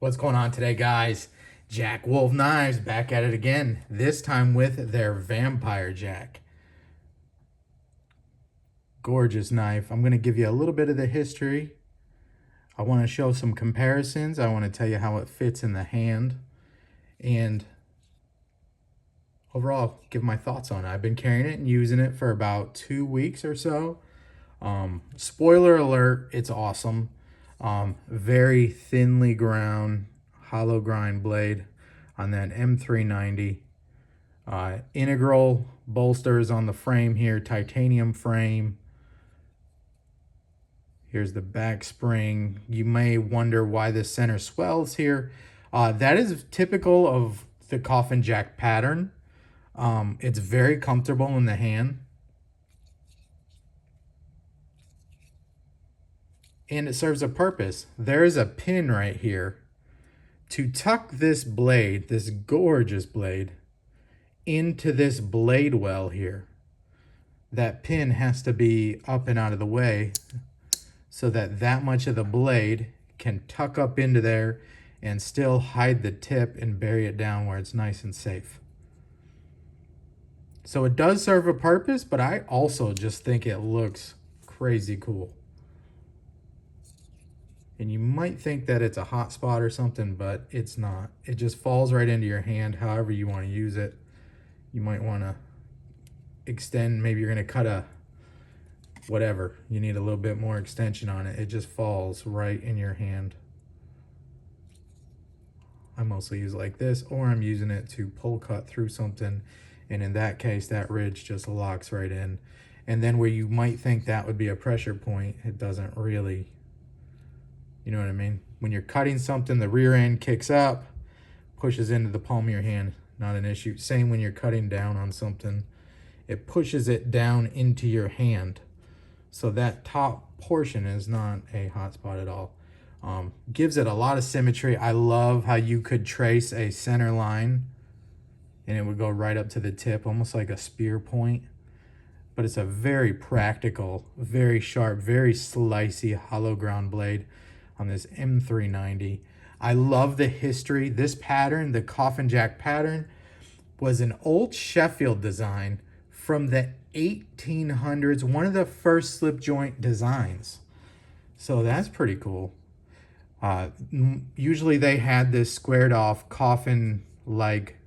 What's going on today, guys? Jack Wolf Knives back at it again, this time with their Vampire Jack. Gorgeous knife. I'm going to give you a little bit of the history. I want to show some comparisons. I want to tell you how it fits in the hand. And overall, give my thoughts on it. I've been carrying it and using it for about 2 weeks or so. Spoiler alert, it's awesome. Very thinly ground, hollow grind blade on that M390. Integral bolsters on the frame here, titanium frame. Here's the back spring. You may wonder why the center swells here. That is typical of the Coffin Jack pattern. It's very comfortable in the hand. And it serves a purpose. There's a pin right here to tuck this blade, this gorgeous blade, into this blade well here. That pin has to be up and out of the way so that much of the blade can tuck up into there and still hide the tip and bury it down where it's nice and safe. So it does serve a purpose, but I also just think it looks crazy cool. And you might think that it's a hot spot or something, but it's not. It just falls right into your hand however you want to use it. You might want to extend, maybe you're going to cut a whatever. You need a little bit more extension on it. It just falls right in your hand. I mostly use it like this, or I'm using it to pull cut through something. And in that case, that ridge just locks right in. And then where you might think that would be a pressure point, it doesn't really. You know what I mean? When you're cutting something, the rear end kicks up, pushes into the palm of your hand. Not an issue. Same when you're cutting down on something. It pushes it down into your hand. So that top portion is not a hot spot at all. Gives it a lot of symmetry. I love how you could trace a center line and it would go right up to the tip, almost like a spear point. But it's a very practical, very sharp, very slicey hollow ground blade on this M390. I love the history. This pattern, the Coffin Jack pattern, was an old Sheffield design from the 1800s, one of the first slip joint designs. So that's pretty cool. Usually they had this squared off coffin-like,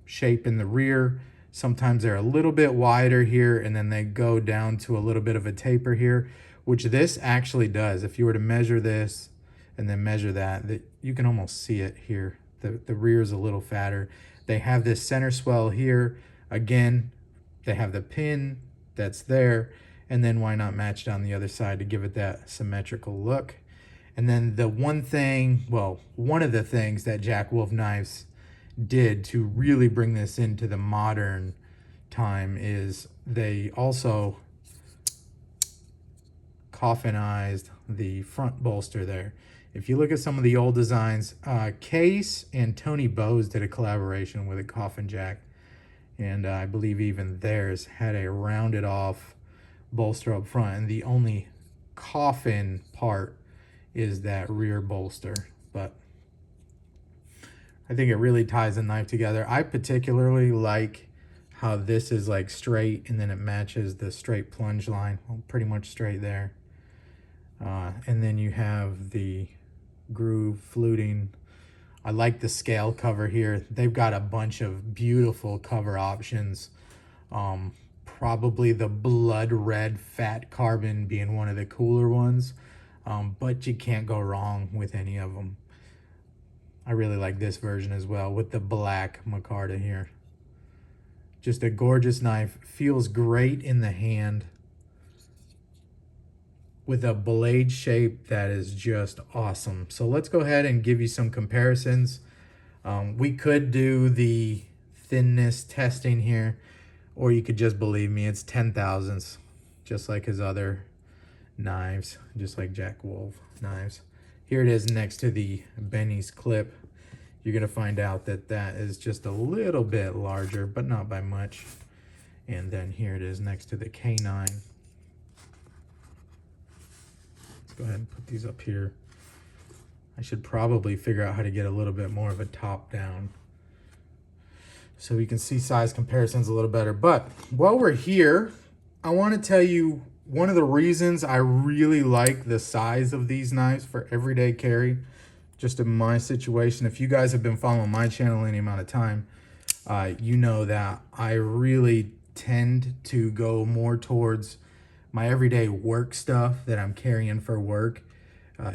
shape in the rear. Sometimes they're a little bit wider here, and then they go down to a little bit of a taper here, which this actually does. If you were to measure this and then measure that you can almost see it here. The rear is a little fatter. They have this center swell here. Again, they have the pin that's there, and then why not match down the other side to give it that symmetrical look. And then the one of the things that Jack Wolf Knives did to really bring this into the modern time is they also coffinized the front bolster there. If you look at some of the old designs, Case and Tony Bowes did a collaboration with a Coffin Jack, and I believe even theirs had a rounded off bolster up front, and the only coffin part is that rear bolster. But I think it really ties the knife together. I particularly like how this is like straight and then it matches the straight plunge line, well, pretty much straight there. And then you have the groove fluting. I like the scale cover here. They've got a bunch of beautiful cover options. Probably the blood red fat carbon being one of the cooler ones. But you can't go wrong with any of them. I really like this version as well with the black micarta here. Just a gorgeous knife. Feels great in the hand with a blade shape that is just awesome. So let's go ahead and give you some comparisons. We could do the thinness testing here, or you could just believe me, it's 10,000ths, just like his other knives, just like Jack Wolf Knives. Here it is next to the Benny's clip. You're gonna find out that that is just a little bit larger, but not by much. And then here it is next to the K9. Let's go ahead and put these up here. I should probably figure out how to get a little bit more of a top down so we can see size comparisons a little better. But while we're here, I want to tell you one of the reasons I really like the size of these knives for everyday carry, just in my situation. If you guys have been following my channel any amount of time, you know that I really tend to go more towards my everyday work stuff that I'm carrying for work.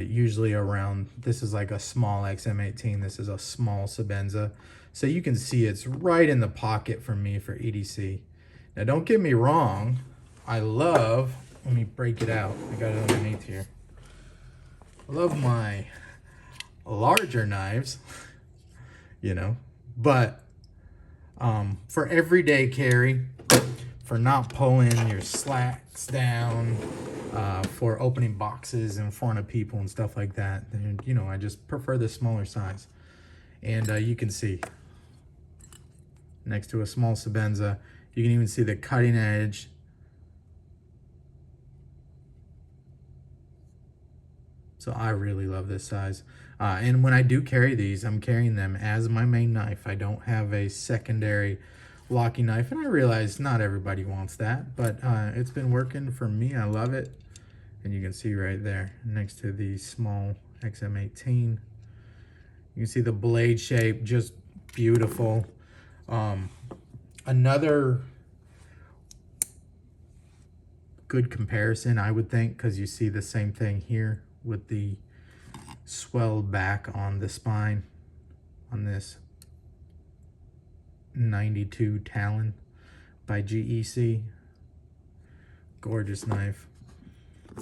Usually around, this is like a small XM18, this is a small Sebenza. So you can see it's right in the pocket for me for EDC. Now don't get me wrong, I love, let me break it out, I got it underneath here. I love my larger knives, you know, but for everyday carry, for not pulling your slacks down, for opening boxes in front of people and stuff like that, and, you know, I just prefer the smaller size. And you can see next to a small Sebenza, you can even see the cutting edge. So I really love this size. And when I do carry these, I'm carrying them as my main knife. I don't have a secondary locking knife, and I realize not everybody wants that, but it's been working for me. I love it. And you can see right there next to the small XM18, you can see the blade shape, just beautiful. Another good comparison, I would think, because you see the same thing here with the swelled back on the spine on this 92 Talon by GEC. Gorgeous knife.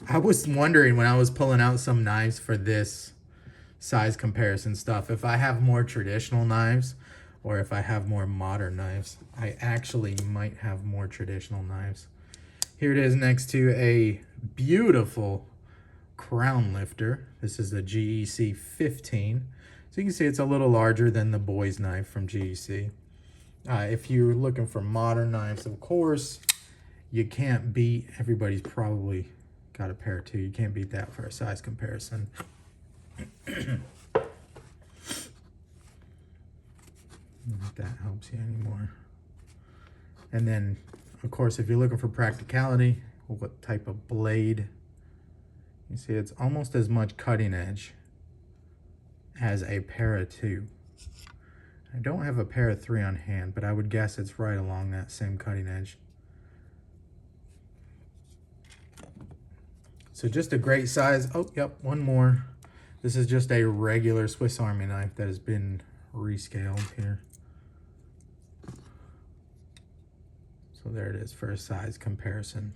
I was wondering when I was pulling out some knives for this size comparison stuff, if I have more traditional knives or if I have more modern knives. I actually might have more traditional knives. Here it is next to a beautiful crown lifter. This is a GEC 15. So you can see it's a little larger than the boy's knife from GEC. If you're looking for modern knives, of course, you can't beat, everybody's probably got a pair too. You can't beat that for a size comparison. Not if that helps you anymore. And then, of course, if you're looking for practicality, what type of blade, you see it's almost as much cutting edge as a para 2. I don't have a para 3 on hand, but I would guess it's right along that same cutting edge. So just a great size. Oh, yep, one more. This is just a regular Swiss Army knife that has been rescaled here. So there it is for a size comparison.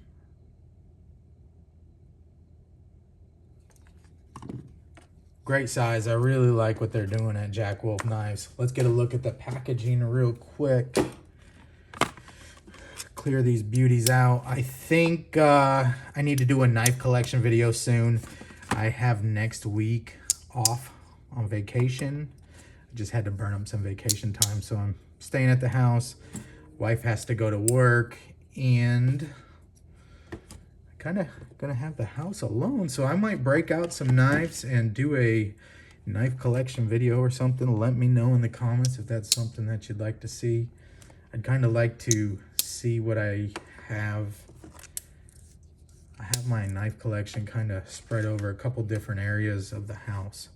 Great size. I really like what they're doing at Jack Wolf Knives. Let's get a look at the packaging real quick. Clear these beauties out. I think I need to do a knife collection video soon. I have next week off on vacation. I just had to burn up some vacation time, so I'm staying at the house. Wife has to go to work, and I kind of gonna have the house alone, so I might break out some knives and do a knife collection video or something. Let me know in the comments if that's something that you'd like to see. I'd kind of like to see what I have. I have my knife collection kind of spread over a couple different areas of the house,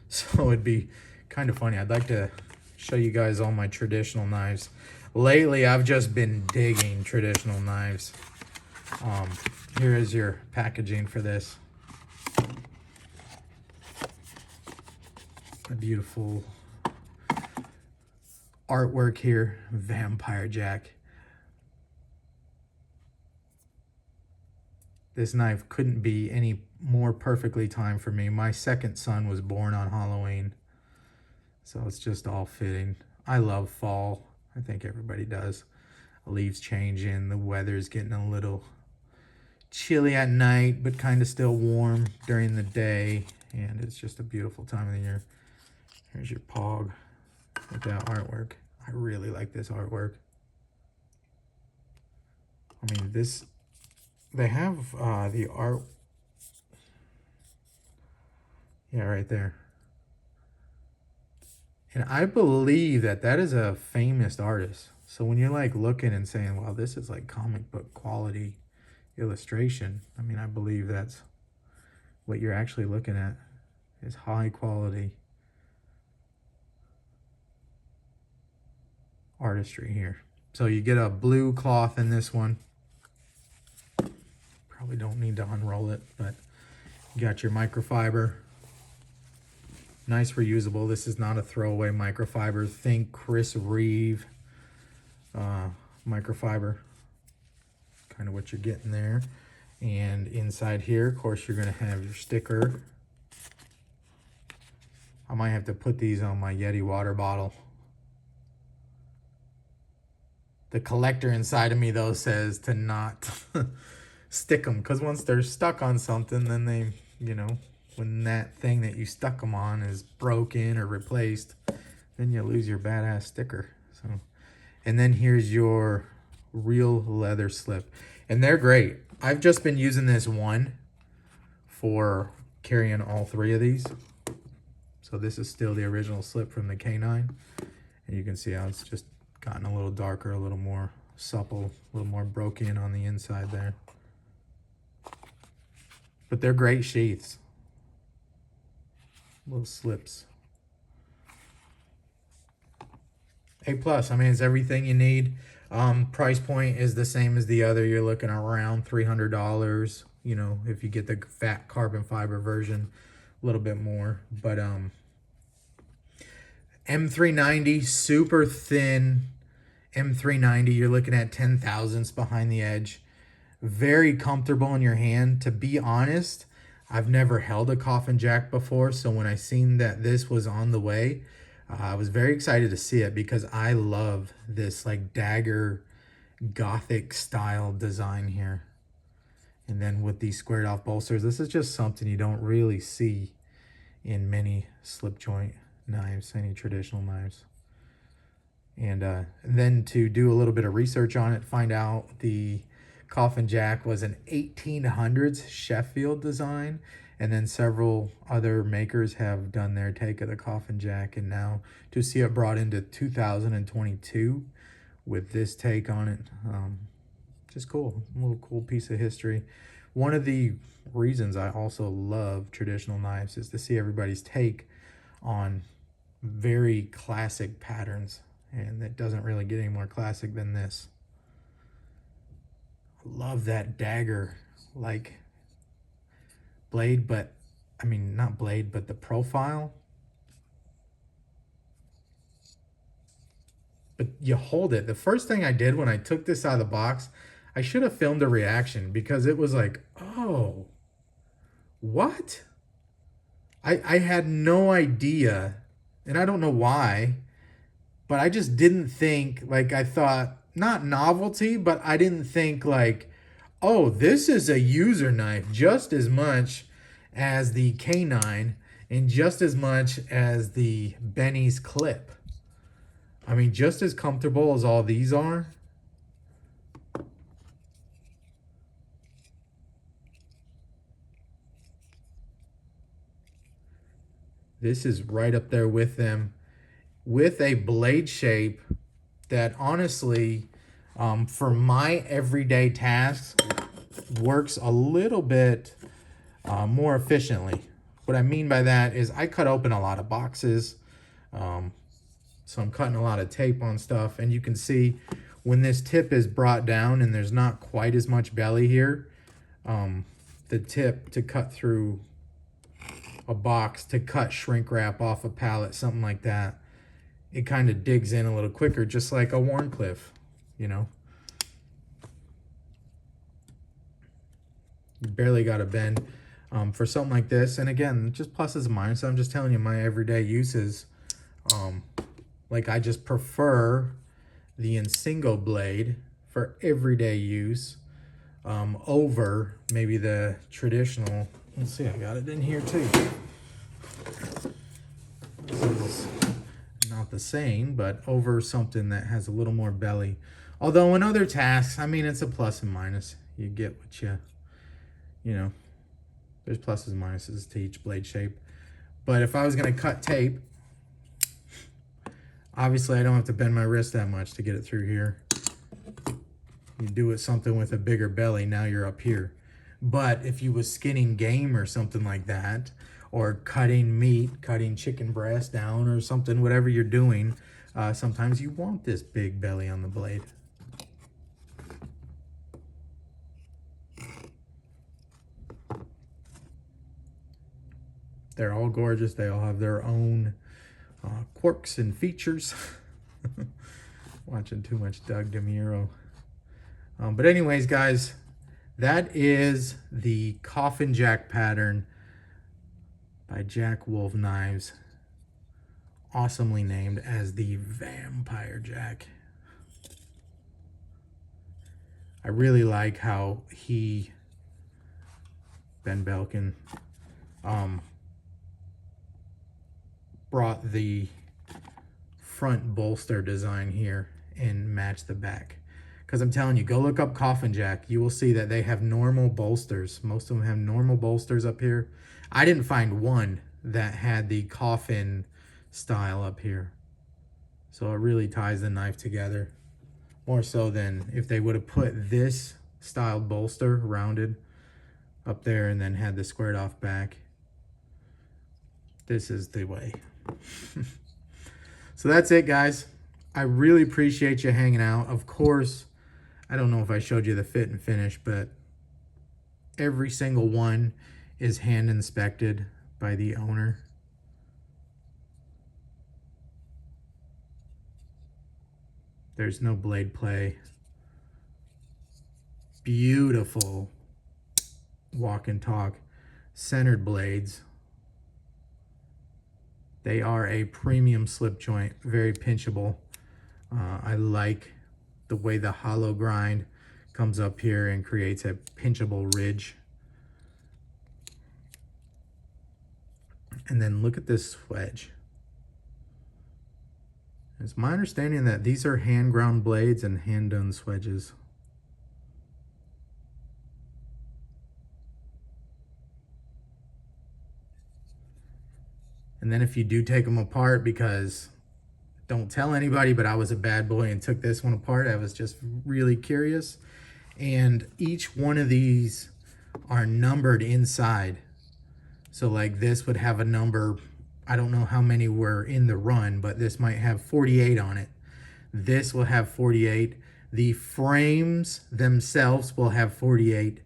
so it'd be kind of funny. I'd like to show you guys all my traditional knives. Lately, I've just been digging traditional knives. Here is your packaging for this. A beautiful artwork here, Vampire Jack. This knife couldn't be any more perfectly timed for me. My second son was born on Halloween, so it's just all fitting. I love fall. I think everybody does. The leaves changing, the weather's getting a little chilly at night, but kind of still warm during the day, and it's just a beautiful time of the year. Here's your pog with that artwork. I really like this artwork. I mean, this, they have the art, yeah, right there. And I believe that that is a famous artist. So when you're like looking and saying, well, this is like comic book quality illustration, I mean, I believe that's what you're actually looking at, is high quality artistry here. So you get a blue cloth in this one. Probably don't need to unroll it, but you got your microfiber. Nice reusable. This is not a throwaway microfiber. Think Chris Reeve microfiber. Kind of what you're getting there. And inside here, of course, you're going to have your sticker. I might have to put these on my Yeti water bottle. The collector inside of me, though, says to not stick them, because once they're stuck on something, then they, you know, when that thing that you stuck them on is broken or replaced, then you lose your badass sticker. So, and then here's your real leather slip, and they're great. I've just been using this one for carrying all three of these. So this is still the original slip from the K9, and you can see how it's just gotten a little darker, a little more supple, a little more broken on the inside there. But they're great sheaths. Little slips. A+, I mean, it's everything you need. Price point is the same as the other. You're looking around $300. You know, if you get the fat carbon fiber version, a little bit more. But M390, super thin M390. You're looking at 10 thousandths behind the edge. Very comfortable in your hand. To be honest, I've never held a Coffin Jack before, so when I seen that this was on the way, I was very excited to see it, because I love this like dagger gothic style design here. And then with these squared off bolsters, this is just something you don't really see in many slip joint knives, any traditional knives. And then to do a little bit of research on it, find out the Coffin Jack was an 1800s Sheffield design, and then several other makers have done their take of the Coffin Jack, and now to see it brought into 2022 with this take on it, just cool. A little cool piece of history. One of the reasons I also love traditional knives is to see everybody's take on very classic patterns, and it doesn't really get any more classic than this. Love that dagger like blade, but I mean not blade, but the profile. But you hold it. The first thing I did when I took this out of the box, I should have filmed a reaction, because it was like, oh, what? I had no idea, and I don't know why, but I just didn't think, like, I thought, not novelty, but I didn't think like, oh, this is a user knife just as much as the K9 and just as much as the Benny's clip. I mean, just as comfortable as all these are. This is right up there with them, with a blade shape that honestly, for my everyday tasks, works a little bit more efficiently. What I mean by that is I cut open a lot of boxes, so I'm cutting a lot of tape on stuff, and you can see when this tip is brought down and there's not quite as much belly here, the tip to cut through a box, to cut shrink wrap off a pallet, something like that, it kind of digs in a little quicker, just like a Warncliffe, you know. You barely got to bend for something like this. And again, just pluses and minuses. I'm just telling you my everyday uses. Like, I just prefer the Insingo blade for everyday use over maybe the traditional. Let's see, I got it in here too. This is not the same, but over something that has a little more belly. Although in other tasks, I mean, it's a plus and minus. You get what you know, there's pluses and minuses to each blade shape. But if I was going to cut tape, Obviously, I don't have to bend my wrist that much to get it through here. You do it something with a bigger belly, now you're up here. But if you was skinning game or something like that, or cutting meat, cutting chicken breast down or something, whatever you're doing, sometimes you want this big belly on the blade. They're all gorgeous. They all have their own quirks and features. Watching too much Doug DeMuro. But anyways, guys, that is the Coffin Jack pattern by Jack Wolf Knives. Awesomely named as the Vampire Jack. I really like how Ben Belkin, brought the front bolster design here and matched the back. Because I'm telling you, go look up Coffin Jack. You will see that they have normal bolsters. Most of them have normal bolsters up here. I didn't find one that had the coffin style up here. So it really ties the knife together. More so than if they would have put this styled bolster rounded up there and then had the squared off back. This is the way. So that's it, guys. I really appreciate you hanging out. Of course, I don't know if I showed you the fit and finish, but every single one is hand inspected by the owner. There's no blade play. Beautiful walk and talk centered blades. They are a premium slip joint, very pinchable. I like the way the hollow grind comes up here and creates a pinchable ridge. And then look at this wedge. It's my understanding that these are hand ground blades and hand done swedges. And then if you do take them apart, because don't tell anybody, but I was a bad boy and took this one apart. I was just really curious. And each one of these are numbered inside. So like this would have a number, I don't know how many were in the run, but this might have 48 on it. This will have 48. The frames themselves will have 48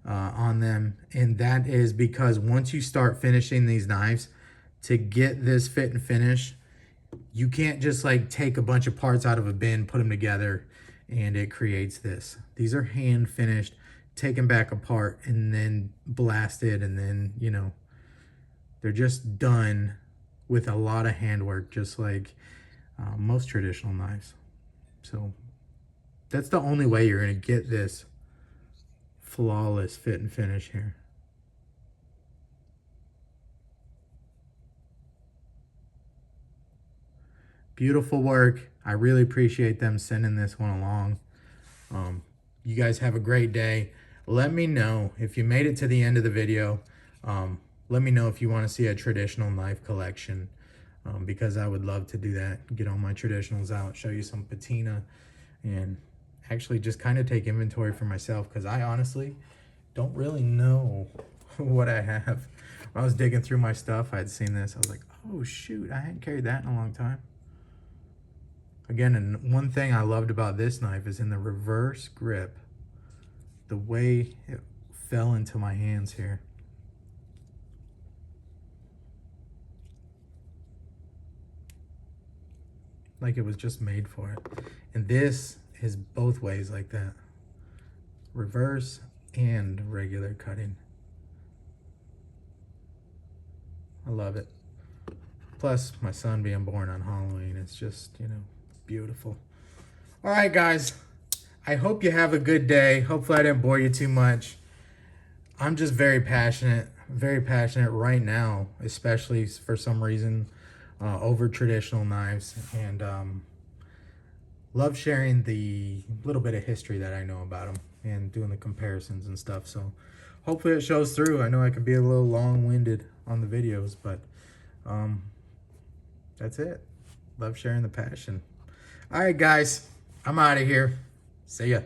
on them. And that is because once you start finishing these knives, to get this fit and finish, you can't just like take a bunch of parts out of a bin, put them together, and it creates this. These are hand finished, taken back apart, and then blasted, and then, you know, they're just done with a lot of handwork, just like most traditional knives. So that's the only way you're going to get this flawless fit and finish here. Beautiful work. I really appreciate them sending this one along. You guys have a great day. Let me know if you made it to the end of the video. Let me know if you want to see a traditional knife collection, because I would love to do that. Get all my traditionals out, show you some patina, and actually just kind of take inventory for myself, because I honestly don't really know what I have. When I was digging through my stuff, I had seen this. I was like, oh shoot, I hadn't carried that in a long time. Again, and one thing I loved about this knife is in the reverse grip, the way it fell into my hands here. Like it was just made for it. And this is both ways like that. Reverse and regular cutting. I love it. Plus, my son being born on Halloween, it's just, you know, beautiful. All right, guys. I hope you have a good day. Hopefully I didn't bore you too much. I'm just very passionate right now, especially for some reason, over traditional knives, and love sharing the little bit of history that I know about them and doing the comparisons and stuff. So hopefully it shows through. I know I could be a little long-winded on the videos, but that's it. Love sharing the passion. All right, guys, I'm out of here. See ya.